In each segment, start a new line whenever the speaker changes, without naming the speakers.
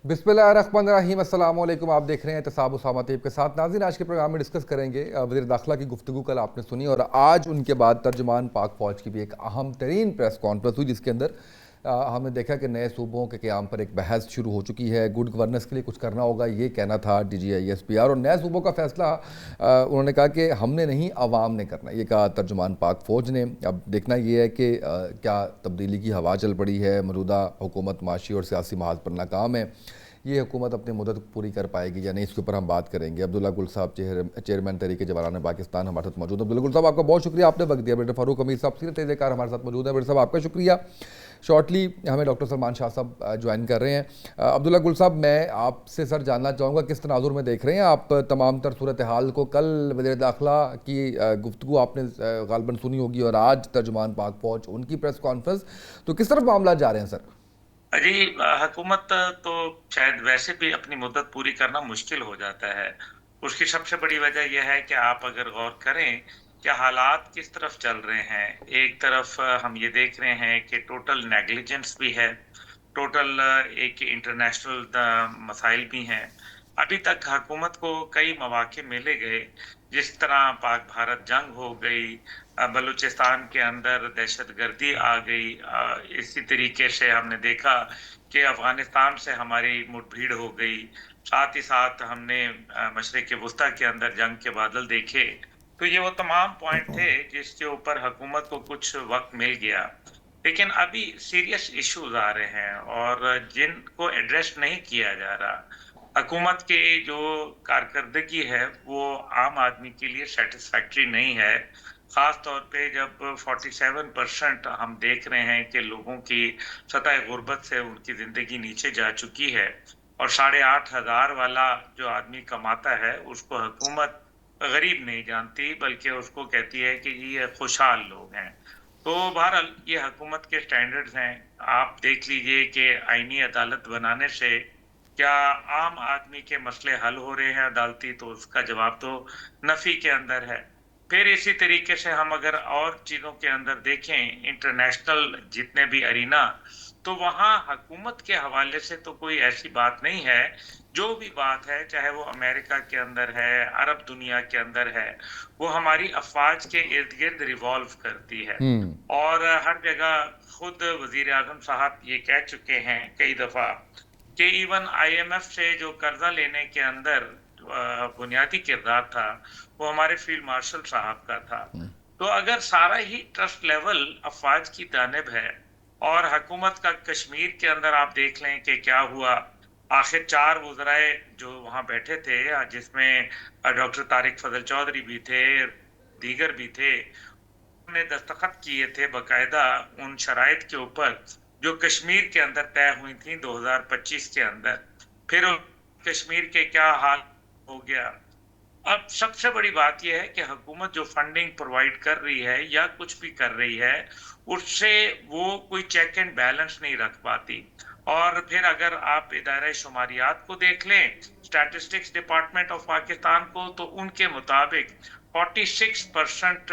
बिस्मिल्लाहिर्रहमानिर्रहीम, अस्सलाम वालेकुम। आप देख रहे हैं एहतसाब उसामा तैयब के साथ। नाज़रीन, आज के प्रोग्राम में डिस्कस करेंगे वज़ीर दाखिला की गुफ्तगू कल आपने सुनी, और आज उनके बाद तर्जुमान पाक फ़ौज की भी एक अहम तरीन प्रेस कॉन्फ्रेंस हुई, जिसके अंदर हमने देखा कि नए सूबों के क़याम पर एक बहस शुरू हो चुकी है। गुड गवर्नेंस के लिए कुछ करना होगा, ये कहना था DGISPR, और नए सूबों का फ़ैसला उन्होंने कहा कि हमने नहीं, अवाम ने करना, ये कहा तर्जुमान पाक फ़ौज ने। अब देखना ये है कि क्या तब्दीली की हवा चल पड़ी है, मौजूदा हुकूमत माशी और सियासी महाज पर नाकाम है, ये हुकूमत अपनी मुद्दत पूरी कर पाएगी या नहीं, इसके ऊपर हम बात करेंगे। अब्दुल्ला गुल साहब, चेयरमैन तहरीक जवानान पाकिस्तान, हमारे साथ मौजूद। अब्दुल्ला गुल साहब, आपका बहुत शुक्रिया, आपने वक्त दिया। बेटा फ़ारूक अमीर साहब, सीनियर तहरीकार, हमारे साथ मौजूद है। बेटा साहब, आपका शुक्रिया। शॉर्टली हमें डॉक्टर सलमान शाह साहब ज्वाइन कर रहे हैं। अब्दुल्ला गुल साहब, मैं आपसे सर जानना चाहूँगा, किस तनाजुर में देख रहे हैं आप तमाम तर सूरत हाल को? कल वज़ीर दाखिला की गुफ्तगू आपने गालबन सुनी होगी, और आज तर्जुमान पाक फ़ौज उनकी प्रेस कॉन्फ्रेंस, तो किस तरफ मामला जा रहे हैं सर?
जी, हुकूमत तो शायद वैसे भी अपनी मुद्दत पूरी करना मुश्किल हो जाता है। उसकी सबसे बड़ी वजह यह है कि आप अगर गौर करें कि हालात किस तरफ चल रहे हैं। एक तरफ हम ये देख रहे हैं कि टोटल नेग्लिजेंस भी है, टोटल एक इंटरनेशनल मसाइल भी हैं। अभी तक हुकूमत को कई मौके मिले गए, जिस तरह पाक भारत जंग हो गई, बलूचिस्तान के अंदर दहशतगर्दी आ गई, इसी तरीके से हमने देखा कि अफगानिस्तान से हमारी मुठभेड़ हो गई। साथ ही साथ हमने मशरिक़ वुस्ता के अंदर जंग के बादल देखे। तो ये वो तमाम पॉइंट थे जिसके ऊपर हुकूमत को कुछ वक्त मिल गया। लेकिन अभी सीरियस इश्यूज आ रहे हैं और जिनको एड्रेस नहीं किया जा रहा। हुकूमत की जो कारकर्दगी है वो आम आदमी के लिए सेटिस्फैक्ट्री नहीं है। खास तौर पे जब 47% हम देख रहे हैं कि लोगों की सतह गुर्बत से उनकी जिंदगी नीचे जा चुकी है, और 8,500 वाला जो आदमी कमाता है उसको हुकूमत गरीब नहीं जानती, बल्कि उसको कहती है कि ये खुशहाल लोग हैं। तो बहरहाल ये हुकूमत के स्टैंडर्ड्स हैं। आप देख लीजिए कि आईनी अदालत बनाने से क्या आम आदमी के मसले हल हो रहे हैं अदालती, तो उसका जवाब तो नफी के अंदर है। फिर इसी तरीके से हम अगर और चीजों के अंदर देखें, इंटरनेशनल जितने भी अरीना, तो वहां हुकूमत के हवाले से तो कोई ऐसी बात नहीं है। जो भी बात है, चाहे वो अमेरिका के अंदर है, अरब दुनिया के अंदर है, वो हमारी अफवाज के इर्द गिर्द रिवॉल्व करती है। और हर जगह खुद वजीर आजम साहब ये कह चुके हैं कई दफा कि इवन IMF से जो कर्जा लेने के अंदर बुनियादी किरदार था, वो हमारे फील्ड मार्शल साहब का था। तो अगर सारा ही ट्रस्ट लेवल अफवाज की जानिब है, और हुकूमत का कश्मीर के अंदर आप देख लें कि क्या हुआ। आखिर 4 वज़राए जो वहां बैठे थे, जिसमें डॉक्टर तारिक फजल चौधरी भी थे, दीगर भी थे, ने दस्तखत किए थे बकायदा उन शराइत के ऊपर जो कश्मीर के अंदर तय हुई थी 2025 के अंदर। फिर कश्मीर के क्या हाल हो गया। अब सबसे बड़ी बात यह है कि हुकूमत जो फंडिंग प्रोवाइड कर रही है या कुछ भी कर रही है, उससे वो कोई चेक एंड बैलेंस नहीं रख पाती। और फिर अगर आप इदारे शुमारियात को देख लें, स्टैटिस्टिक्स डिपार्टमेंट ऑफ पाकिस्तान को, तो उनके मुताबिक 46%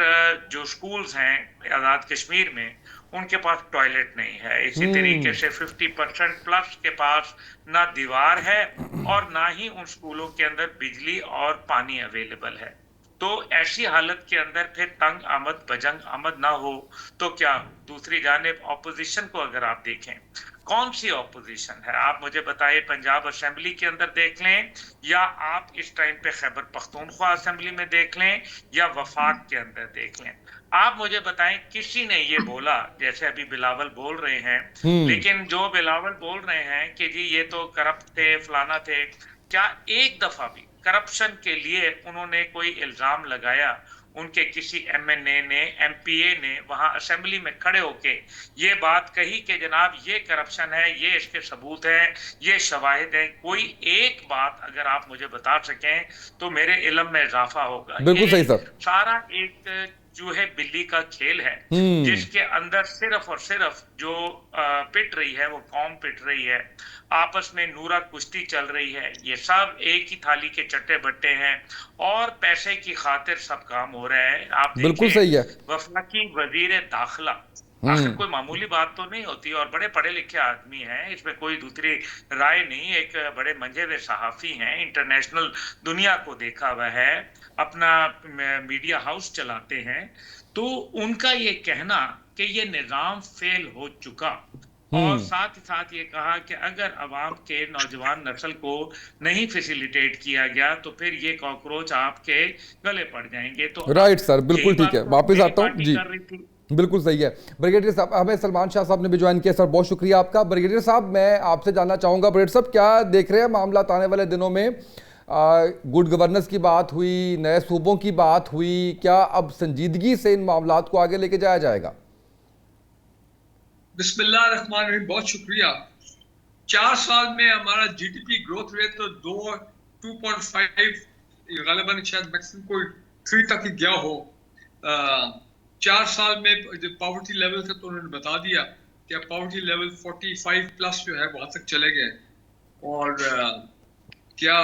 जो स्कूल्स हैं आज़ाद कश्मीर में, उनके पास टॉयलेट नहीं है। इसी तरीके से 50% प्लस के पास ना दीवार है, और ना ही उन स्कूलों के अंदर बिजली और पानी अवेलेबल है। तो ऐसी हालत के अंदर फिर तंग आमद बजंग आमद ना हो तो क्या। दूसरी जानिब ऑपोजिशन को अगर आप देखें, कौन सी ऑपोजिशन है आप मुझे बताइए। पंजाब असेंबली के अंदर देख लें, या आप इस टाइम पे खैबर पख्तूनख्वा असेंबली में देख लें, या वफाक के अंदर देख लें। आप मुझे बताएं, किसी ने ये बोला, जैसे अभी बिलावल बोल रहे हैं, लेकिन जो बिलावल बोल रहे हैं कि जी ये तो करप्ट थे, फलाना थे, क्या एक दफा भी करप्शन के लिए उन्होंने कोई इल्जाम लगाया? उनके किसी MNA ने, MPA ने वहां असेंबली में खड़े होके ये बात कही कि जनाब ये करप्शन है, ये इसके सबूत हैं, ये शवाहिद हैं? कोई एक बात अगर आप मुझे बता सकें तो मेरे इल्म में इजाफा होगा।
बिल्कुल
ये
सही सर।
सारा एक चूहे बिल्ली का खेल है, जिसके अंदर सिर्फ और सिर्फ जो पिट रही है वो कौम पिट रही है, आपस में नूरा कुश्ती चल रही है। ये सब एक ही थाली के चट्टे बट्टे हैं, और पैसे की खातिर सब काम हो रहा है। आप
बिल्कुल
देखिए,
सही है।
वफाकी वजीर दाखिला आखिर कोई मामूली बात तो नहीं होती, और बड़े पढ़े लिखे आदमी हैं, इसमें कोई दूसरी राय नहीं। एक बड़े मंजे हुए सहाफी हैं, इंटरनेशनल दुनिया को देखा हुआ है, अपना मीडिया हाउस चलाते हैं। तो उनका ये कहना कि ये निजाम फेल हो चुका, और
हम्म।
साथ ही साथ ये कहा कि अगर अवाम के नौजवान नस्ल को नहीं फैसिलिटेट किया गया तो फिर ये कॉकरोच आपके गले पड़ जाएंगे। तो अब
राइट सर,
यही
बिल्कुल ठीक है,
बात तो
वापस
मेरी
आता हूँ
पार्टी
जी।
कर रही थी।
बिल्कुल सही है। ब्रिगेडियर साहब, हमें सलमान शाह साहब ने भी ज्वाइन किया सर, बहुत शुक्रिया आपका। ब्रिगेडियर साहब, मैं आपसे जानना चाहूँगा, ब्रिगेडियर साहब क्या देख रहे हैं मामला आने वाले दिनों में? गुड गवर्नेंस की बात हुई, नए सूबों की बात हुई, क्या अब संजीदगी से इन मामलात को आगे लेके जाया जाएगा?
बिस्मिल्लाह रहमान रहीम, बहुत शुक्रिया। 4 साल में हमारा जीडीपी ग्रोथ रेट तो 2.5, गालिबन शायद मैक्सिमम कोई 3 तक ही गया हो। 4 साल में जो पॉवर्टी लेवल का तो उन्होंने बता दिया कि पॉवर्टी लेवल 45 प्लस जो है वहां तक चले गए। और क्या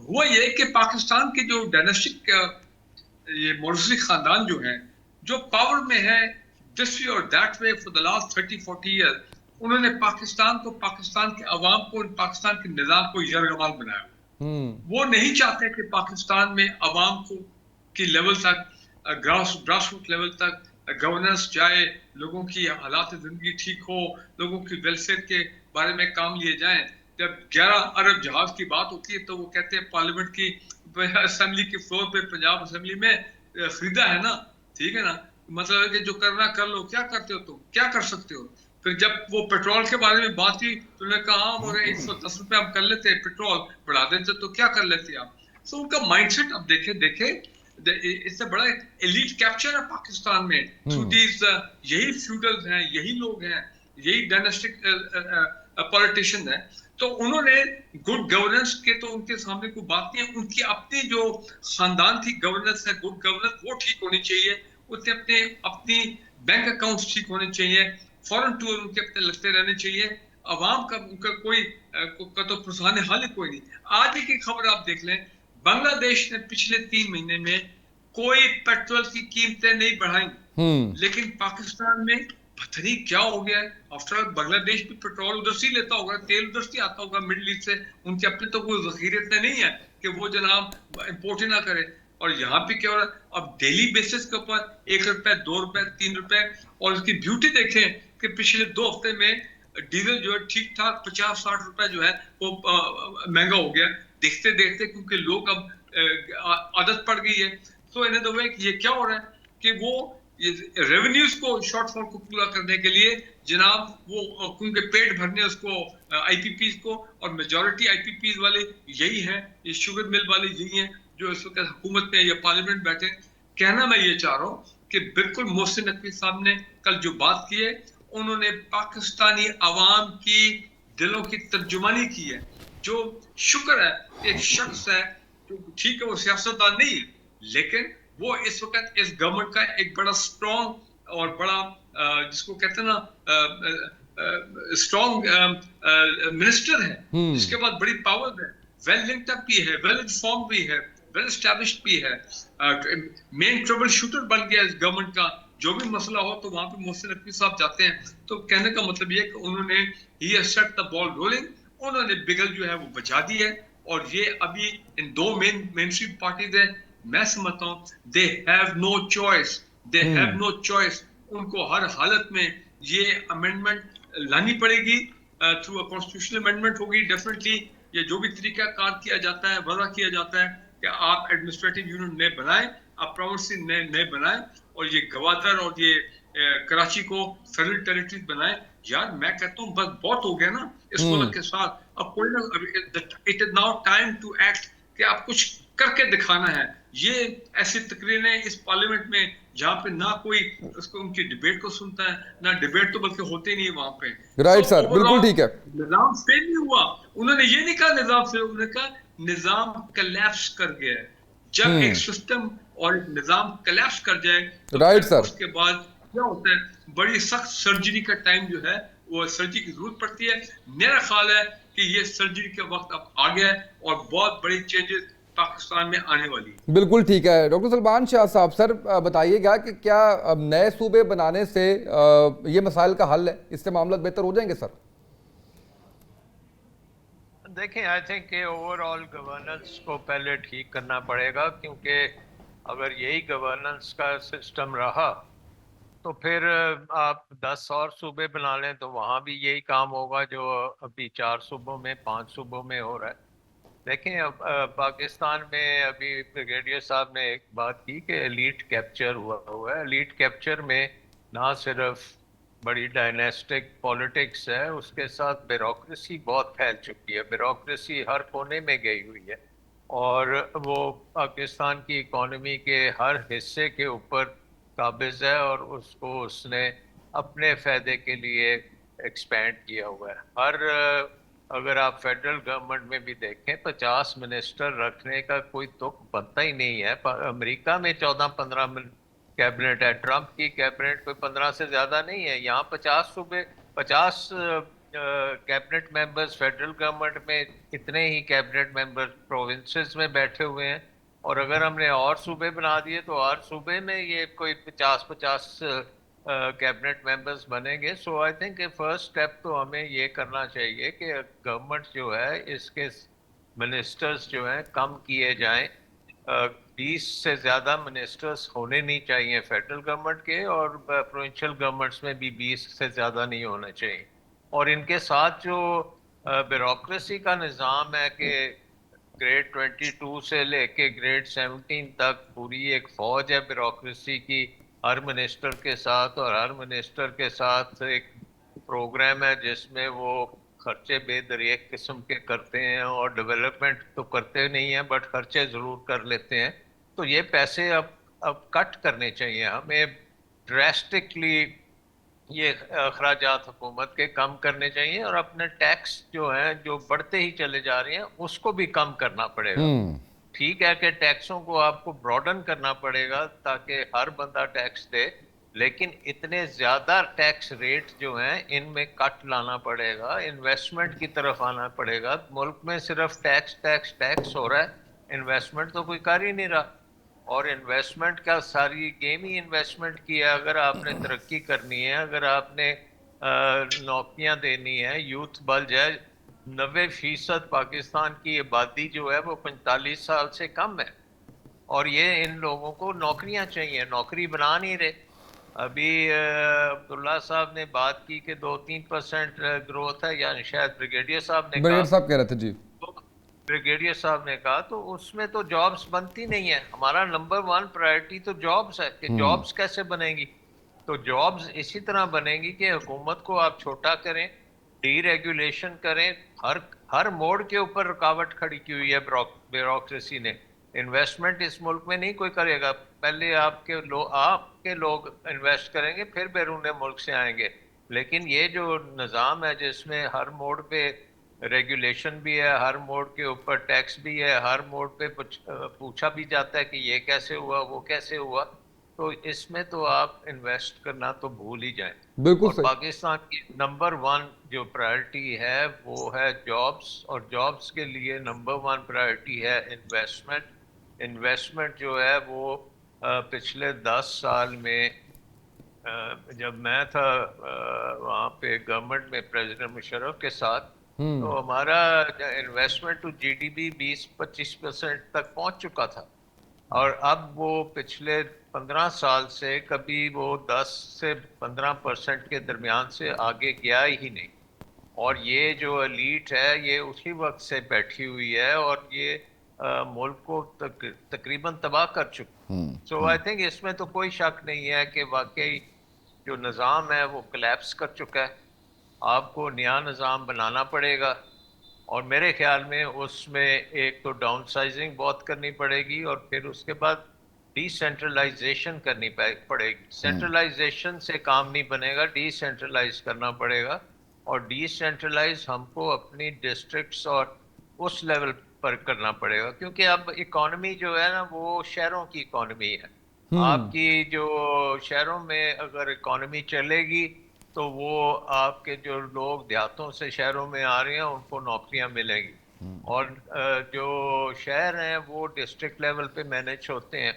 हुआ ये कि पाकिस्तान के जो डायनेस्टिक ये मोरसी खानदान जो है, जो पावर में है दिस वे और that way for the last 30-40 year, उन्होंने पाकिस्तान को, पाकिस्तान के अवाम को, पाकिस्तान के निजाम को यरगमाल बनाया। वो नहीं चाहते कि पाकिस्तान में अवाम को की लेवल तक, ग्रासरूट लेवल तक गवर्नेंस जाए, लोगों की हालात जिंदगी ठीक हो, लोगों की वेलफेयर के बारे में काम लिए जाएं। जब 11 अरब जहाज की बात होती है तो वो कहते हैं पार्लियामेंट की असेंबली के फ्लोर पे, पंजाब असेंबली में खरीदा है ना, ठीक है ना, मतलब है कि जो करना कर लो, क्या करते हो तुम, क्या कर सकते हो। फिर जब वो पेट्रोल के बारे में बात की तो उन्होंने कहा हाँ बोले 110 रुपए हम कर लेते हैं, पेट्रोल बढ़ा देते तो क्या कर लेते आप। तो उनका माइंडसेट अब देखे इससे बड़ा एलीट कैप्चर है पाकिस्तान में थ्रू दीज, यही फ्यूडल्स हैं, यही लोग हैं, यही डायनेस्टिक पॉलिटिशियन है। तो उन्होंने गुड गवर्नेंस के तो उनके सामने कोई बात नहीं है, उनकी अपनी जो खानदान की गवर्नेंस है, गुड गवर्नेंस वो ठीक होनी चाहिए, उनके अपनी बैंक अकाउंट्स ठीक होने चाहिए, फॉरेन टूर उनके अपने लगते रहने चाहिए, अवाम का उनका कोई का तो पुरसान हाल कोई नहीं। आज की खबर आप देख लें, बांग्लादेश ने पिछले 3 महीने में कोई पेट्रोल की कीमतें नहीं बढ़ाई, लेकिन पाकिस्तान में पता नहीं क्या हो गया। आफ्टर ऑल बांग्लादेश भी पेट्रोल उधर से लेता होगा, तेल उधर से आता होगा मिडिल ईस्ट से, उनके अपने तो कोई जखीरे इतने नहीं है कि वो जनाब इंपोर्ट ही ना करे। और यहाँ पे क्या हो रहा है, अब डेली बेसिस के ऊपर 1 रुपए, 2 रुपए, 3 रुपए। और इसकी ब्यूटी देखें कि पिछले 2 हफ्ते में डीजल जो है ठीक ठाक 50-60 रुपए जो है वो महंगा हो गया, देखते देखते, क्योंकि लोग अब आदत पड़ गई है। तो इन द वे ये क्या हो रहा है कि वो रेवेन्यूज को, शॉर्टफॉल को पूरा करने के लिए जनाब वो उनके पेट भरने उसको आईपीपीज को, और मेजॉरिटी आईपीपीज वाले यही हैं, ये शुगर मिल वाले यही हैं जो इस वक्त हुकूमत में या पार्लियामेंट बैठे। कहना मैं ये चाह रहा हूँ कि बिल्कुल मोहसिन नकवी साहब ने कल जो बात की है, उन्होंने पाकिस्तानी अवाम की दिलों की तर्जुमानी की है। जो शुक्र है, एक शख्स है जो ठीक है वो सियासतदान नहीं है, लेकिन वो इस वक्त इस गवर्नमेंट का एक बड़ा स्ट्रॉन्ग और बड़ा जिसको कहते हैं ना स्ट्रॉन्ग मिनिस्टर है, जिसके पास बड़ी पावर है, वेल लिंक्ड अप भी है, वेल इन्फॉर्म्ड भी है, वेल एस्टैब्लिश्ड भी है, मेन ट्रबल शूटर बन गया इस गवर्नमेंट का। जो भी मसला हो तो वहां पे मोहसिन नकवी साहब जाते हैं। तो कहने का मतलब ये कि उन्होंने he has set the ball rolling, उन्होंने बिगल जो है वो बचा दी है। और ये अभी इन 2 मेन स्ट्रीम पार्टीज है, मैं समझता हूँ they have no choice, they have no choice. उनको हर हालत में ये अमेंडमेंट लानी पड़ेगी, थ्रू अ कॉन्स्टिट्यूशनल अमेंडमेंट होगी डेफिनेटली। ये जो भी तरीका कार किया जाता है, वजह किया जाता है कि आप एडमिनिस्ट्रेटिव यूनिट नए बनाएं, आप प्रोविंस नए बनाएं, और ये गवादर और ये कराची को फेडरल टेरिटरीज बनाएं। यार मैं कहता हूँ बस बहुत हो गया ना इस मुल्क के साथ। अब कोई ना, it is now time to act, कि आप कुछ करके दिखाना है। ये ऐसी तकरीरें इस पार्लियामेंट में जहाँ पे ना कोई उसको उनकी डिबेट को सुनता है, ना डिबेट तो बल्कि होते नहीं है वहां पे।
राइट सर, बिल्कुल ठीक है।
निजाम फेल नहीं हुआ, उन्होंने ये नहीं कहा निजाम फेल, उन्होंने कहा निजाम कोलैप्स कर गया है। जब एक सिस्टम और एक निजाम कोलैप्स कर जाए तो
राइट सर,
उसके बाद क्या होता है, बड़ी सख्त सर्जरी का टाइम जो है वो सर्जरी की जरूरत पड़ती है। मेरा ख्याल है कि ये सर्जरी का वक्त अब आ गया है और बहुत बड़ी चेंजेस पाकिस्तान में आने वाली है।
बिल्कुल ठीक है डॉक्टर सलमान शाह साहब, सर बताइएगा कि क्या नए सूबे बनाने से ये मसाइल का हल है, इससे मामला बेहतर हो जाएंगे सर?
देखें, आई थिंक कि ओवरऑल गवर्नेंस को पहले ठीक करना पड़ेगा, क्योंकि अगर यही गवर्नेंस का सिस्टम रहा तो फिर आप 10 और सूबे बना लें तो वहाँ भी यही काम होगा जो अभी 4 सूबों में 5 सूबों में हो रहा है। देखें, अब पाकिस्तान में अभी ब्रिगेडियर साहब ने एक बात की कि एलीट कैप्चर हुआ है। एलीट कैप्चर में ना सिर्फ बड़ी डायनेस्टिक पॉलिटिक्स है, उसके साथ ब्यूरोक्रेसी बहुत फैल चुकी है। ब्यूरोक्रेसी हर कोने में गई हुई है और वो पाकिस्तान की इकोनॉमी के हर हिस्से के ऊपर काबिज है और उसको उसने अपने फ़ायदे के लिए एक्सपेंड किया हुआ है। अगर आप फेडरल गवर्नमेंट में भी देखें, 50 मिनिस्टर रखने का कोई तुक बनता ही नहीं है। अमेरिका में 14-15 कैबिनेट है, ट्रंप की कैबिनेट कोई 15 से ज़्यादा नहीं है। यहाँ 50 सूबे, 50 कैबिनेट मेंबर्स फेडरल गवर्नमेंट में, इतने ही कैबिनेट मेंबर्स प्रोविंसेस में बैठे हुए हैं। और अगर हमने और सूबे बना दिए तो और सूबे में ये कोई 50-50 कैबिनेट मेंबर्स बनेंगे। सो आई थिंक फर्स्ट स्टेप तो हमें ये करना चाहिए कि गवर्नमेंट जो है इसके मिनिस्टर्स जो हैं कम किए जाएं। 20 से ज़्यादा मिनिस्टर्स होने नहीं चाहिए फेडरल गवर्नमेंट के, और प्रोविंशियल गवर्नमेंट्स में भी 20 से ज़्यादा नहीं होना चाहिए। और इनके साथ जो ब्यूरोक्रेसी का निज़ाम है कि ग्रेड 22 से लेके ग्रेड 17 तक पूरी एक फौज है ब्यूरोक्रेसी की हर मिनिस्टर के साथ, और हर मिनिस्टर के साथ एक प्रोग्राम है जिसमें वो खर्चे बेदरिक किस्म के करते हैं और डेवलपमेंट तो करते नहीं हैं बट खर्चे ज़रूर कर लेते हैं। तो ये पैसे अब कट करने चाहिए हमें ड्रेस्टिकली। ये अखराजात हुकूमत के कम करने चाहिए और अपने टैक्स जो हैं जो बढ़ते ही चले जा रहे हैं उसको भी कम करना पड़ेगा। ठीक है कि टैक्सों को आपको ब्रॉडन करना पड़ेगा ताकि हर बंदा टैक्स दे, लेकिन इतने ज्यादा टैक्स रेट जो हैं इनमें कट लाना पड़ेगा, इन्वेस्टमेंट की तरफ आना पड़ेगा। मुल्क में सिर्फ टैक्स टैक्स टैक्स हो रहा है, इन्वेस्टमेंट तो कोई कर ही नहीं रहा। और इन्वेस्टमेंट का सारी गेम ही इन्वेस्टमेंट की है। अगर आपने तरक्की करनी है, अगर आपने नौकरियां देनी है, यूथ बल जाए। 90% पाकिस्तान की आबादी जो है वो 45 साल से कम है और ये इन लोगों को नौकरियां चाहिए, नौकरी बना नहीं रहे। अभी अब्दुल्ला साहब ने बात की कि 2-3% ग्रोथ है, या शायद ब्रिगेडियर साहब ने
ब्रिगेडियर
कहा,
साहब कह रहे थे जी।
तो ब्रिगेडियर साहब ने कहा तो उसमें तो जॉब्स बनती नहीं है। हमारा नंबर 1 प्रायोरिटी तो जॉब्स है कि जॉब्स कैसे बनेंगी। तो जॉब्स इसी तरह बनेंगी कि हुकूमत को आप छोटा करें, डीरेगुलेशन करें। हर मोड़ के ऊपर रुकावट खड़ी की हुई है ब्यूरोक्रेसी ने। इन्वेस्टमेंट इस मुल्क में नहीं कोई करेगा, पहले आपके लोग इन्वेस्ट करेंगे फिर बैरून मुल्क से आएंगे। लेकिन ये जो निज़ाम है जिसमें हर मोड़ पे रेगुलेशन भी है, हर मोड़ के ऊपर टैक्स भी है, हर मोड़ पे पूछा भी जाता है कि ये कैसे हुआ वो कैसे हुआ, तो इसमें तो आप इन्वेस्ट करना तो भूल ही जाएं।
बिल्कुल
और
सही।
पाकिस्तान की नंबर 1 जो प्रायोरिटी है वो है जॉब्स, और जॉब्स के लिए नंबर 1 प्रायोरिटी है इन्वेस्टमेंट। इन्वेस्टमेंट जो है वो पिछले 10 साल में जब मैं था वहाँ पे गवर्नमेंट में प्रेसिडेंट मुशर्रफ के साथ, तो हमारा इन्वेस्टमेंट टू जीडीपी 20-25% तक पहुँच चुका था। और अब वो पिछले 15 साल से कभी वो 10 से 15% के दरमियान से आगे गया ही नहीं। और ये जो एलीट है ये उसी वक्त से बैठी हुई है और ये मुल्क को तकरीबन तबाह कर चुकी। सो आई थिंक इसमें तो कोई शक नहीं है कि वाकई जो निज़ाम है वो कोलैप्स कर चुका है। आपको नया निज़ाम बनाना पड़ेगा और मेरे ख्याल में उसमें एक तो डाउन साइजिंग बहुत करनी पड़ेगी और फिर उसके बाद डिसेंट्रलाइजेशन करनी पड़ेगी। सेंट्रलाइजेशन से काम नहीं बनेगा, डिसेंट्रलाइज करना पड़ेगा। और डिसेंट्रलाइज हमको अपनी डिस्ट्रिक्ट्स और उस लेवल पर करना पड़ेगा, क्योंकि अब इकोनॉमी जो है ना वो शहरों की इकोनॉमी है। आपकी जो शहरों में अगर इकोनॉमी चलेगी तो वो आपके जो लोग देहातों से शहरों में आ रहे हैं उनको नौकरियां मिलेंगी। और जो शहर हैं वो डिस्ट्रिक्ट लेवल पे मैनेज होते हैं।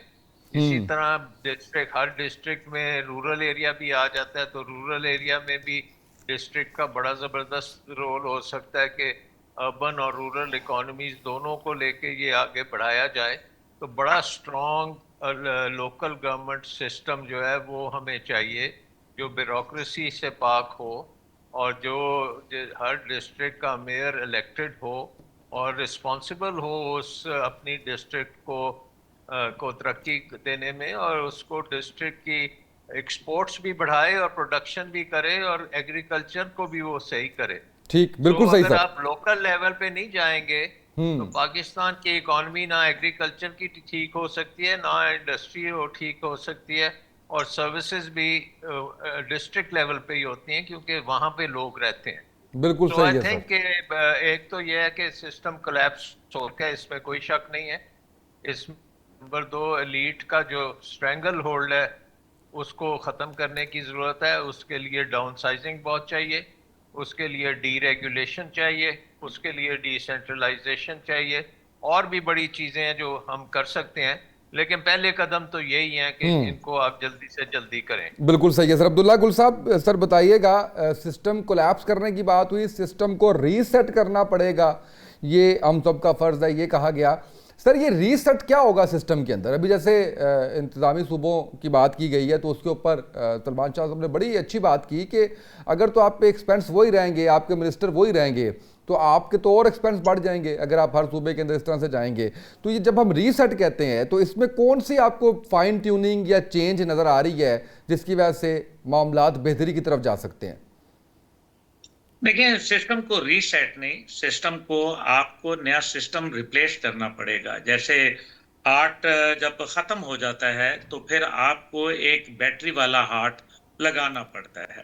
इसी तरह हर डिस्ट्रिक्ट में रूरल एरिया भी आ जाता है, तो रूरल एरिया में भी डिस्ट्रिक्ट का बड़ा ज़बरदस्त रोल हो सकता है कि अर्बन और रूरल इकोनॉमीज दोनों को लेके ये आगे बढ़ाया जाए। तो बड़ा स्ट्रॉन्ग लोकल गवर्नमेंट सिस्टम जो है वो हमें चाहिए, जो ब्यूरोक्रेसी से पाक हो, और जो हर डिस्ट्रिक्ट का मेयर इलेक्टेड हो और रिस्पॉन्सिबल हो उस अपनी डिस्ट्रिक्ट को तरक्की देने में, और उसको डिस्ट्रिक्ट की एक्सपोर्ट्स भी बढ़ाए और प्रोडक्शन भी करे और एग्रीकल्चर को भी वो सही करे।
ठीक, बिल्कुल सही
अगर
सर।
आप लोकल लेवल पे नहीं जाएंगे तो पाकिस्तान की इकोनॉमी ना एग्रीकल्चर की ठीक हो सकती है, ना इंडस्ट्री वो ठीक हो सकती है, और सर्विसेज भी डिस्ट्रिक्ट लेवल पे ही होती हैं क्योंकि वहाँ पे लोग रहते हैं।
बिल्कुल
तो
सही
आई
है सर।
थिंक एक तो ये है कि सिस्टम कोलैप्स हो गया, इसमें कोई शक नहीं है। इस नंबर 2, एलीट का जो स्ट्रैंगल होल्ड है उसको ख़त्म करने की ज़रूरत है। उसके लिए डाउन साइजिंग बहुत चाहिए, उसके लिए डीरेगुलेशन चाहिए, उसके लिए डिसेंट्रलाइजेशन चाहिए, और भी बड़ी चीज़ें हैं जो हम कर सकते हैं, लेकिन पहले कदम तो यही है कि इनको आप जल्दी से जल्दी करें।
बिल्कुल सही है सर। अब्दुल्ला गुल साहब, सर बताइएगा, सिस्टम कोलैप्स करने की बात हुई, सिस्टम को रीसेट करना पड़ेगा, ये हम सबका फ़र्ज़ है, ये कहा गया। सर ये रीसेट क्या होगा सिस्टम के अंदर? अभी जैसे इंतज़ामी सूबों की बात की गई है, तो उसके ऊपर सलमान शाह साहब ने बड़ी अच्छी बात की कि अगर तो आप पे एक्सपेंस वही रहेंगे, आपके मिनिस्टर वही रहेंगे, तो आपके तो और एक्सपेंस बढ़ जाएंगे अगर आप हर सूबे के अंदर इस तरह से जाएंगे। तो ये जब हम रीसेट कहते हैं तो इसमें कौन सी आपको फाइन ट्यूनिंग या चेंज नज़र आ रही है जिसकी वजह से मामलात बेहतरी की तरफ जा सकते हैं?
देखिए, सिस्टम को रीसेट नहीं, सिस्टम को आपको नया सिस्टम रिप्लेस करना पड़ेगा। जैसे हार्ट जब खत्म हो जाता है तो फिर आपको एक बैटरी वाला हार्ट लगाना पड़ता है।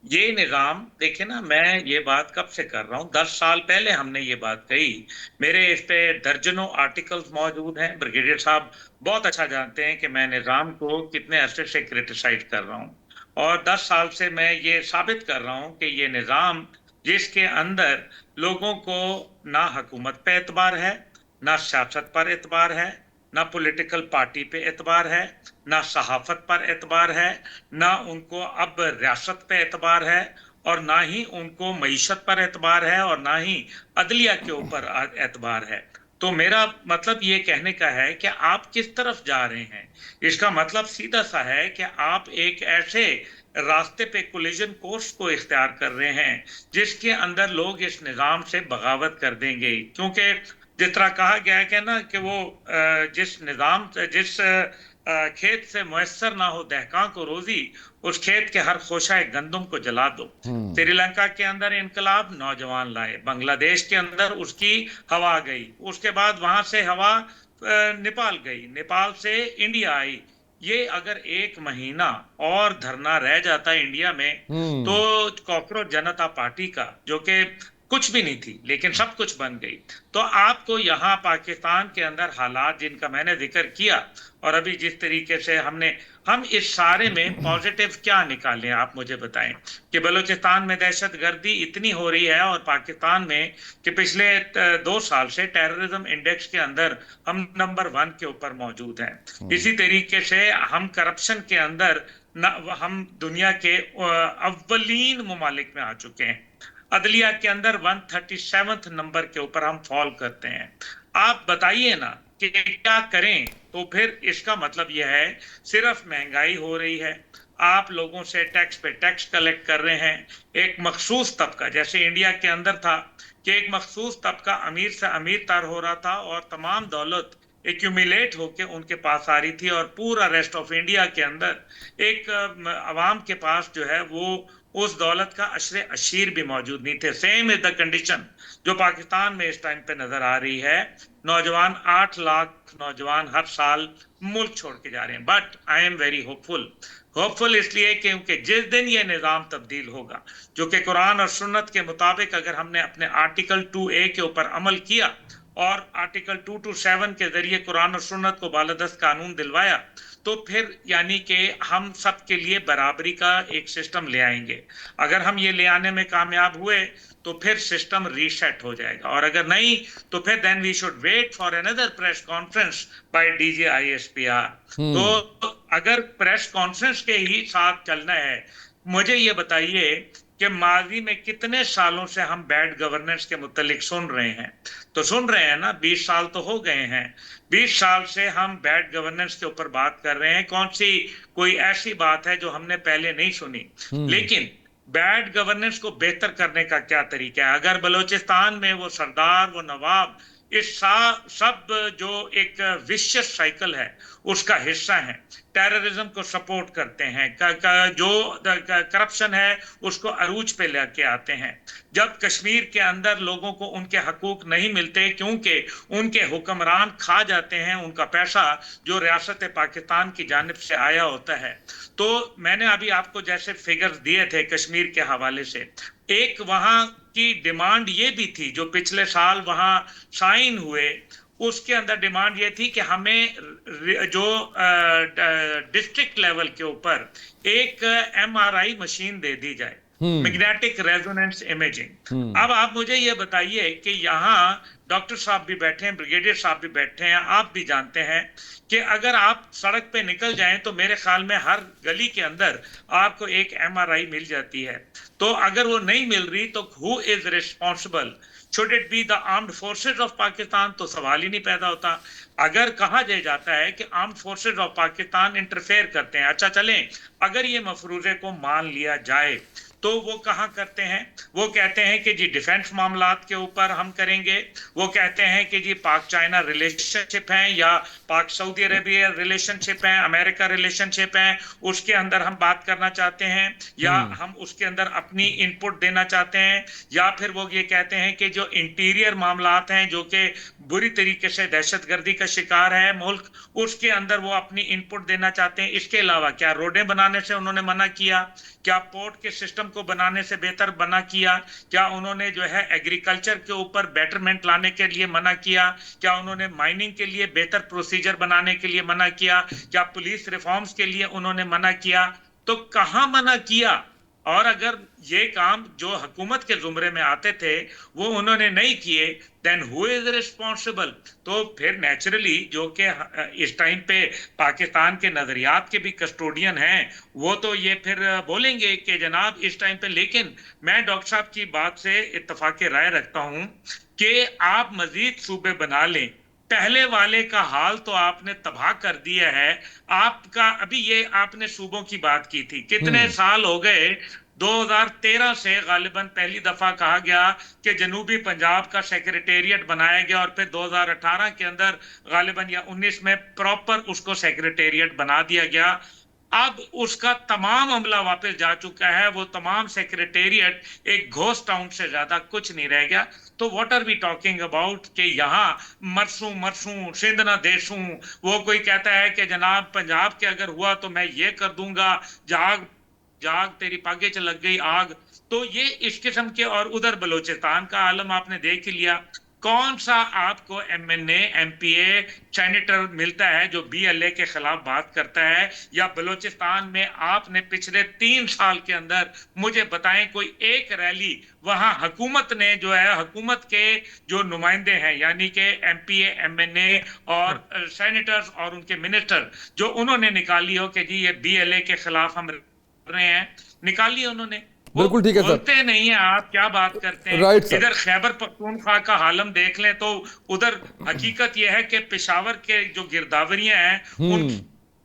ये निज़ाम देखिए ना, मैं ये बात कब से कर रहा हूँ, 10 साल पहले हमने ये बात कही। मेरे इस पे दर्जनों आर्टिकल्स मौजूद हैं। ब्रिगेडियर साहब बहुत अच्छा जानते हैं कि मैं निज़ाम को कितने अरसे से क्रिटिसाइज कर रहा हूँ, और 10 साल से मैं ये साबित कर रहा हूँ कि ये निज़ाम जिसके अंदर लोगों को ना हुकूमत पे एतबार है, ना सियासत पर एतबार है, ना पॉलिटिकल पार्टी पे एतबार है, ना सहाफत पर एतबार है, ना उनको अब रियासत पे एतबार है, और ना ही उनको मईशत पर एतबार है, और ना ही अदलिया के ऊपर एतबार है। तो मेरा मतलब ये कहने का है कि आप किस तरफ जा रहे हैं। इसका मतलब सीधा सा है कि आप एक ऐसे रास्ते पे कोलिजन कोर्स को इख्तियार कर रहे हैं जिसके अंदर लोग इस निज़ाम से बगावत कर देंगे। क्योंकि जिस तरह कहा गया है कि ना कि वो जिस खेत से मुयस्सर ना हो दहकां को रोजी, उस खेत के हर खोशा गंदम को जला दो। श्रीलंका के अंदर इनकलाब नौजवान लाए, बांग्लादेश के अंदर उसकी हवा गई, उसके बाद वहां से हवा नेपाल गई, नेपाल से इंडिया आई। ये अगर 1 महीना और धरना रह जाता इंडिया में तो कॉकरोच जनता पार्टी का, जो कि कुछ भी नहीं थी लेकिन सब कुछ बन गई। तो आपको यहाँ पाकिस्तान के अंदर हालात जिनका मैंने जिक्र किया, और अभी जिस तरीके से हम इस सारे में पॉजिटिव क्या निकालें, आप मुझे बताएं कि बलूचिस्तान में दहशतगर्दी इतनी हो रही है, और पाकिस्तान में कि पिछले 2 साल से टेररिज्म इंडेक्स के अंदर हम नंबर 1 के ऊपर मौजूद हैं। इसी तरीके से हम करप्शन के अंदर हम दुनिया के अव्वलीन मुमालिक में आ चुके हैं। अदलिया के अंदर 137 नंबर के ऊपर हम फॉल करते हैं। आप बताइए ना कि क्या करें। तो फिर इसका मतलब यह है सिर्फ महंगाई हो रही है, आप लोगों से टैक्स पे टैक्स कलेक्ट कर रहे हैं। एक मखसूस तबका, जैसे इंडिया के अंदर था कि एक मखसूस तबका अमीर से अमीर तर हो रहा था और तमाम दौलत एक्यूमुलेट होके उनके पास आ रही थी, और पूरा रेस्ट ऑफ इंडिया के अंदर एक अवाम के पास जो है वो उस दौलत का अशरे अशीर भी मौजूद नहीं थे। सेम इज द कंडीशन जो पाकिस्तान में इस टाइम पे नजर आ रही है। नौजवान 8 लाख नौजवान हर साल मुल्क छोड़ के जा रहे हैं। But I am very hopeful इसलिए क्योंकि जिस दिन ये निज़ाम तब्दील होगा, जो कि कुरान और सुन्नत के मुताबिक अगर हमने अपने आर्टिकल 2A के ऊपर अमल किया, और आर्टिकल 227 के जरिए कुरान और सुन्नत को बालादस्त कानून दिलवाया, तो फिर यानी कि हम सब के लिए बराबरी का एक सिस्टम ले आएंगे। अगर हम ये ले आने में कामयाब हुए तो फिर सिस्टम रीसेट हो जाएगा, और अगर नहीं तो फिर then we should wait for another press conference by DG ISPR। तो अगर प्रेस कॉन्फ्रेंस के ही साथ चलना है, मुझे ये बताइए कि माजी में कितने सालों से हम बैड गवर्नेंस के मुतालिक सुन रहे हैं, तो सुन रहे हैं ना, 20 साल तो हो गए हैं। 20 साल से हम बैड गवर्नेंस के ऊपर बात कर रहे हैं। कौन सी कोई ऐसी बात है जो हमने पहले नहीं सुनी? लेकिन बैड गवर्नेंस को बेहतर करने का क्या तरीका है? अगर बलोचिस्तान में वो सरदार, वो नवाब, इस सब जो एक विशियस साइकिल है उसका हिस्सा है, टेररिज्म को सपोर्ट करते हैं, जो करप्शन है उसको अरूज पे लेके आते हैं, जब कश्मीर के अंदर लोगों को उनके हकूक नहीं मिलते क्योंकि उनके हुक्मरान खा जाते हैं उनका पैसा जो रियासत पाकिस्तान की जानिब से आया होता है। तो मैंने अभी आपको जैसे फिगर्स दिए थे कश्मीर के हवाले से, एक वहां की डिमांड ये भी थी जो पिछले साल वहां साइन हुए, उसके अंदर डिमांड ये थी कि हमें जो डिस्ट्रिक्ट लेवल के ऊपर एक MRI मशीन दे दी जाए, मैग्नेटिक रेजोनेंस इमेजिंग। अब आप मुझे ये बताइए कि यहाँ डॉक्टर साहब भी बैठे हैं, ब्रिगेडियर साहब भी बैठे हैं, आप भी जानते हैं कि अगर आप सड़क पे निकल जाएं तो मेरे ख्याल में हर गली के अंदर आपको एक MRI मिल जाती है। तो अगर वो नहीं मिल रही तो who is responsible? Should it be the armed forces of Pakistan? तो सवाल ही नहीं पैदा होता। अगर कहा जाता है कि armed forces of Pakistan interfere करते हैं, अच्छा चलें, अगर ये मफरूजे को मान लिया जाए तो वो कहाँ करते हैं? वो कहते हैं कि जी डिफेंस मामलात के ऊपर हम करेंगे, वो कहते हैं कि जी पाक चाइना रिलेशनशिप है या पाक सऊदी अरेबिया रिलेशनशिप है, अमेरिका रिलेशनशिप है, उसके अंदर हम बात करना चाहते हैं, या हम उसके अंदर अपनी इनपुट देना चाहते हैं, या फिर वो ये कहते हैं कि जो इंटीरियर मामलात हैं जो कि बुरी तरीके से दहशतगर्दी का शिकार है मुल्क, उसके अंदर वो अपनी इनपुट देना चाहते हैं। इसके अलावा क्या रोडें बनाने से उन्होंने मना किया? क्या पोर्ट के सिस्टम को बनाने से बेहतर बना किया? क्या उन्होंने जो है एग्रीकल्चर के ऊपर बेटरमेंट लाने के लिए मना किया? क्या उन्होंने माइनिंग के लिए बेहतर प्रोसीजर बनाने के लिए मना किया? क्या पुलिस रिफॉर्म्स के लिए उन्होंने मना किया? तो कहां मना किया? और अगर ये काम जो हुकूमत के जुमरे में आते थे वो उन्होंने नहीं किए, देन हु इज रिस्पॉन्सिबल? तो फिर नेचुरली जो कि इस टाइम पे पाकिस्तान के नजरियात के भी कस्टोडियन हैं, वो तो ये फिर बोलेंगे कि जनाब इस टाइम पे। लेकिन मैं डॉक्टर साहब की बात से इत्तफाक राय रखता हूं कि आप मजीद सूबे बना लें, पहले वाले का हाल तो आपने तबाह कर दिया है। आपका अभी ये आपने सूबों की बात की थी, कितने साल हो गए? 2013 से गालिबन पहली दफा कहा गया कि जनूबी पंजाब का सेक्रेटेरिएट बनाया गया, और फिर 2018 के अंदर गालिबन या 19 में प्रॉपर उसको सेक्रेटेरिएट बना दिया गया। अब उसका तमाम अमला वापस जा चुका है, वो तमाम सेक्रेटेरिएट एक घोस्ट टाउन से ज्यादा कुछ नहीं रह गया। तो what are we talking about कि यहाँ मरसूं सिंध ना देसूं। वो कोई कहता है कि जनाब पंजाब के अगर हुआ तो मैं ये कर दूंगा, जाग जाग तेरी पागे च लग गई आग। तो ये इस किस्म के, और उधर बलोचिस्तान का आलम आपने देख लिया। कौन सा आपको MNA MPA सेनेटर मिलता है जो BLA के खिलाफ बात करता है? या बलोचिस्तान में आपने पिछले 3 साल के अंदर मुझे बताएं कोई एक रैली वहां हुकूमत ने जो है, हुकूमत के जो नुमाइंदे हैं यानी कि MPA MNA और सेनेटर्स और उनके मिनिस्टर, जो उन्होंने निकाली हो कि जी ये BLA के खिलाफ हम रहे हैं, निकाली उन्होंने?
बिल्कुल ठीक है सर,
बोलते नहीं है, आप क्या बात करते हैं?
Right sir.
इधर खैबर पख्तूनख्वा का हालम देख लें तो उधर हकीकत यह है कि पेशावर के जो गिरदावरियां हैं उन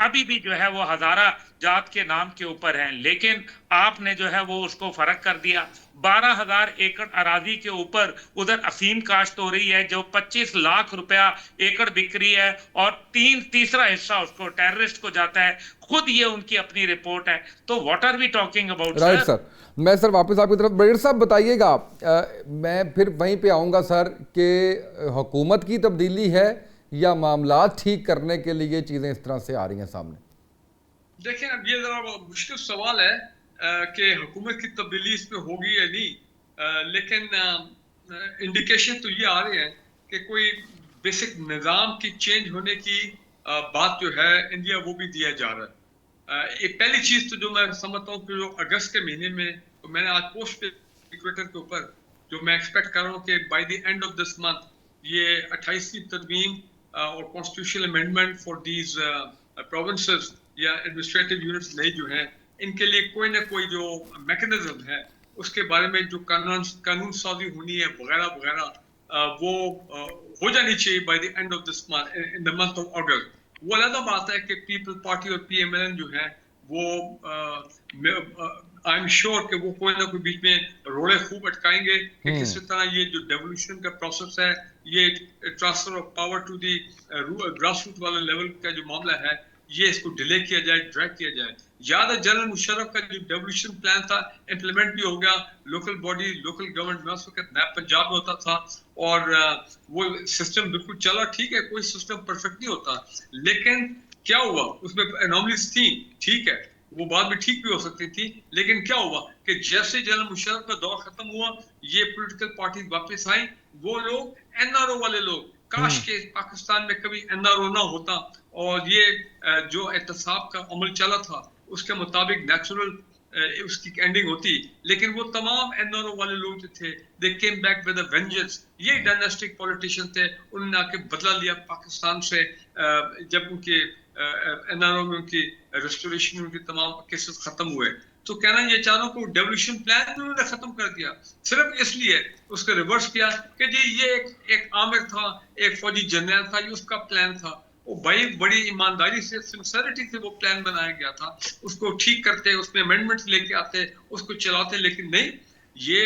अभी भी जो है वो हजारा जात के नाम के ऊपर हैं, लेकिन आपने जो है वो उसको फर्क कर दिया। 12,000 एकड़ अराजी के ऊपर उधर अफीम काश्त हो रही है जो 25 लाख रुपया एकड़ बिक रही है, और तीसरा हिस्सा उसको टेररिस्ट को जाता है। खुद ये उनकी अपनी रिपोर्ट है। तो what are we talking about?
Right sir, मैं सर वापस आपकी तरफ, ब्रिगेडियर साहब बताइएगा, मैं फिर वहीं पे आऊँगा सर कि हुकूमत की तब्दीली है या मामलात ठीक करने के लिए चीज़ें इस तरह से आ रही हैं सामने?
देखिए अब ये जरा मुश्किल सवाल है कि हुकूमत की तब्दीली इसमें होगी या नहीं, लेकिन इंडिकेशन तो ये आ रहे हैं कि कोई बेसिक निज़ाम की चेंज होने की बात जो है इंडिया वो भी दिया जा रहा है। एक पहली चीज तो जो मैं समझता हूँ कि जो अगस्त के महीने में, तो मैंने आज पोस्ट पे ट्विटर के ऊपर जो मैं एक्सपेक्ट कर रहा हूँ कि by the end of this month ये 28वीं तरमीम और constitutional amendment for these provinces या एडमिनिस्ट्रेटिव यूनिट्स नई जो हैं, इनके लिए कोई ना कोई जो मैकेनिज्म है उसके बारे में जो कानून साजी होनी है वगैरह वगैरह वो हो जानी चाहिए by the end of this month, in the month of अगस्त। वो अलग बात है कि पीपल पार्टी और पीएमएलएन जो है वो आई एम श्योर कि वो कोई ना कोई बीच में रोड़े खूब अटकाएंगे कि किस तरह ये जो डेवोल्यूशन का प्रोसेस है, ये transfer of power to the grass root वाले लेवल का जो मामला है, ये इसको डिले किया जाए, ड्रैग किया जाए। याद है जनरल मुशर्रफ का जो डेवोल्यूशन प्लान था इम्प्लीमेंट भी हो गया, लोकल बॉडी लोकल गवर्नमेंट में उस वक्त नैब पंजाब में होता था और वो सिस्टम बिल्कुल चला, ठीक है, कोई सिस्टम परफेक्ट नहीं होता, लेकिन क्या हुआ उसमें एनॉमलीज थी, ठीक है, वो बाद में ठीक भी हो सकती थी, लेकिन क्या हुआ कि जैसे जनरल मुशर्रफ का दौर खत्म हुआ, ये पॉलिटिकल पार्टी वापस आई, वो लोग एनआरओ वाले लोग, काश के पाकिस्तान में कभी एनआरओ ना होता और ये जो एहतसाब का अमल चला था उसके मुताबिक नेचुरल उसकी एंडिंग होती, लेकिन वो तमाम एनआरओ वाले लोग जो थे they came back with a vengeance. ये डायनेस्टिक पॉलिटिशियन थे, उन्होंने आके बदला लिया पाकिस्तान से जब उनके एनआरओ में उनकी रेस्टोरेशन उनके तमाम केसेस खत्म हुए। तो कहना ये चारों को डेवोल्यूशन प्लान भी उन्होंने खत्म कर दिया, सिर्फ इसलिए उसको रिवर्स किया कि जी ये एक आमिर था, एक फौजी जनरल था, ये उसका प्लान था। वो भाई बड़ी ईमानदारी से सिंसेरिटी से वो प्लान बनाया गया था, उसको ठीक करते, उसमें अमेंडमेंट्स लेके आते, उसको चलाते, लेकिन नहीं, ये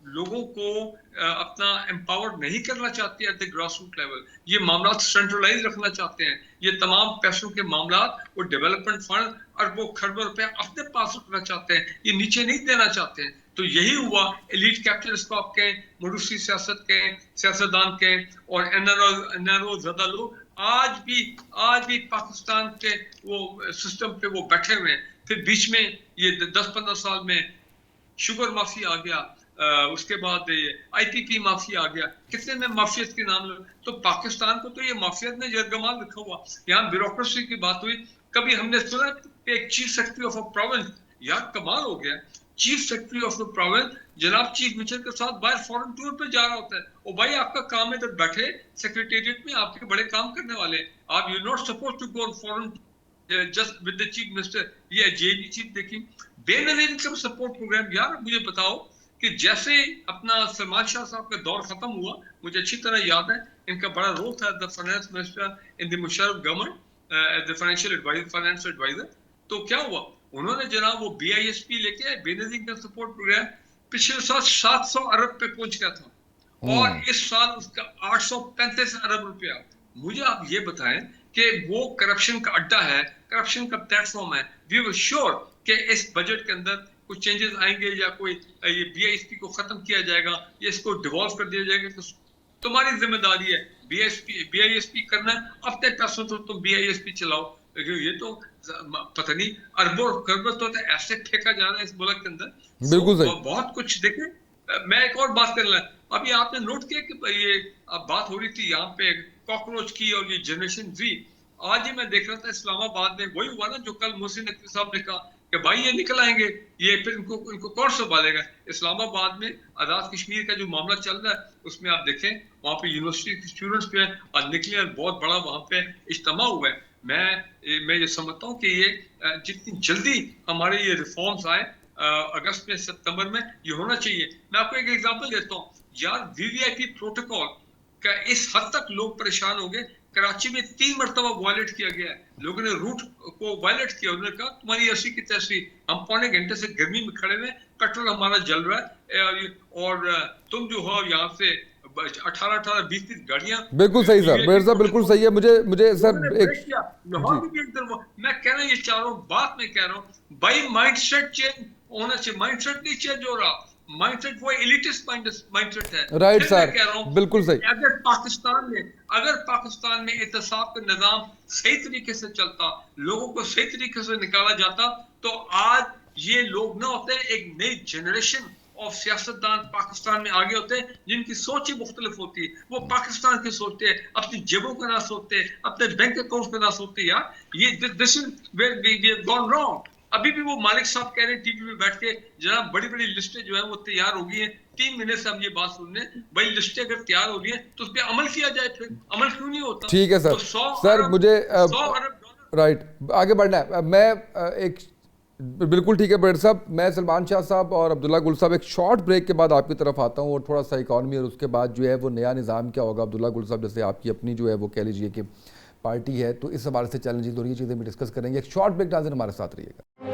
लोगों को अपना एम्पावर नहीं करना चाहते at the grass root level, ये मामला सेंट्रलाइज रखना चाहते हैं, ये तमाम पैसों के मामला वो डेवलपमेंट फंड अरबों खरबों रुपए अपने पास रखना चाहते हैं, ये नीचे नहीं देना चाहते हैं। तो यही हुआ, एलीट कैपिटलिस्ट को आप कहें, मरूसी सियासत कहें, सियासतदान कहें और एनआरओ ज्यादा लोग आज भी पाकिस्तान के वो सिस्टम पे वो बैठे हुए हैं। फिर बीच में ये 10-15 साल में शुगर माफिया आ गया, उसके बाद आईपीपी माफिया आ गया, कितने में माफियत के नाम ले, तो पाकिस्तान को तो ये माफियत ने जरगमान रखा हुआ। यहाँ ब्यूरोक्रेसी की बात हुई, कभी हमने सुना एक chief secretary of a province, यार कमाल हो गया, chief secretary of the province जनाब चीफ मिनिस्टर के साथ बाहर फॉरेन टूर पे जा रहा होता है। ओ भाई आपका काम है, इधर बैठे सेक्रेटेरिएट में आपके बड़े काम करने वाले, आप you not suppose to go foreign just with the chief minister. ये जेबी चीफ देखिए बेनजीर इनकम सपोर्ट प्रोग्राम, यार मुझे बताओ कि जैसे अपना सलमान शाह साहब का दौर खत्म हुआ, मुझे अच्छी तरह याद है इनका बड़ा रोल था the finance minister in the Musharraf government, the financial adviser, finance adviser. तो क्या हुआ, उन्होंने जनाब वो BISP लेके आए, बेनजीर इनकम सपोर्ट प्रोग्राम, पिछले साल 700 अरब पे पहुंच गया था और इस साल उसका 835 अरब रुपया। मुझे आप ये बताएं कि वो करप्शन का अड्डा है, करप्शन का प्लेटफॉर्म है। वी वर श्योर कि इस बजट के अंदर कुछ चेंजेस आएंगे या कोई ये BISP को खत्म किया जाएगा या इसको डिवॉल्व कर दिया जाएगा, तो तुम्हारी जिम्मेदारी है BISP करना, अपने पैसों तो तुम BISP चलाओ। लेकिन ये तो पता नहीं अरबों खरबों तो ऐसे फेंका जा रहा है इस मुल्क के अंदर,
बिल्कुल सही।
बहुत कुछ देखे। मैं एक और बात कर रहा, अभी आपने नोट किया कि ये बात हो रही थी यहाँ पे कॉकरोच की और ये जनरेशन Z, आज ही मैं देख रहा था इस्लामाबाद में वही हुआ ना जो कल मोहसिन नकवी साहब ने कहा कि भाई ये निकल आएंगे, ये फिर इनको कौन संभालेगा। इस्लामाबाद में आज़ाद कश्मीर का जो मामला चल रहा है उसमें आप देखें वहाँ पे यूनिवर्सिटी के स्टूडेंट्स पे और निकले और बहुत बड़ा वहाँ पे इज्तिमा हुआ है। मैं ये समझता हूँ कि ये जितनी जल्दी हमारे ये रिफॉर्म्स आए अगस्त में सितंबर में ये होना चाहिए। मैं आपको एक एग्जांपल देता हूँ यार, VVIP प्रोटोकॉल का इस हद तक लोग परेशान हो गए, कराची में 3 मरतबा वायलेट किया गया है, लोगों ने रूट को वायलेट किया, उन्होंने कहा तुम्हारी ऐसी की तैसी, हम पौने घंटे से गर्मी में खड़े हुए, पेट्रोल हमारा जल रहा है और तुम जो हो यहाँ से 18 20 गाड़ियां।
बिल्कुल सही सर, मेरे साहब बिल्कुल सही है। मुझे सर एक
मैं कह रहा हूँ ये चारों बात मैं कह रहा हूँ भाई, माइंडसेट चेंज होना चाहिए, माइंडसेट नहीं चेंज हो रहा, माइंडसेट वो एलिटिस्ट माइंडसेट है।
राइट सर, बिल्कुल सही।
अगर पाकिस्तान में एहतसाब का निजाम सही तरीके से चलता, लोगों को सही तरीके से निकाला जाता, तो आज ये लोग ना होते, एक नई जनरेशन और सियासतदान पाकिस्तान में आगे होते हैं जिनकी सोच ही मुख्तलिफ होती है। वो पाकिस्तान की सोचते हैं, अपनी जेबों का ना सोचते, अपने बैंक अकाउंट का ना सोचते। यार ये this is where we gone wrong. अभी भी वो मालिक साहब कह रहे हैं टीवी में बैठ के, जनाब बड़ी बड़ी लिस्टें जो है वो तैयार हो गई हैं। 3 महीने से हम ये बात सुन रहे हैं, भाई लिस्टें अगर तैयार हो रही है तो उस पर अमल किया जाए। फिर अमल क्यों नहीं होता?
ठीक है सर।
तो 100
सर
अरब
मुझे
100 अरब डॉलर
राइट, आगे बढ़ना है। मैं एक बिल्कुल ठीक है बड़े साहब, मैं सलमान शाह साहब और अब्दुल्ला गुल साहब एक शॉर्ट ब्रेक के बाद आपकी तरफ आता हूँ और थोड़ा सा इकॉनमी और उसके बाद जो है वो नया निज़ाम क्या होगा। अब्दुल्ला गुल साहब जैसे आपकी अपनी जो है वो कह लीजिए कि पार्टी है, तो इस हवाले से चैलेंजेस और ये चीज़ें भी डिस्कस करेंगे। एक शॉर्ट ब्रेक, नाज़रीन हमारे साथ रहिएगा।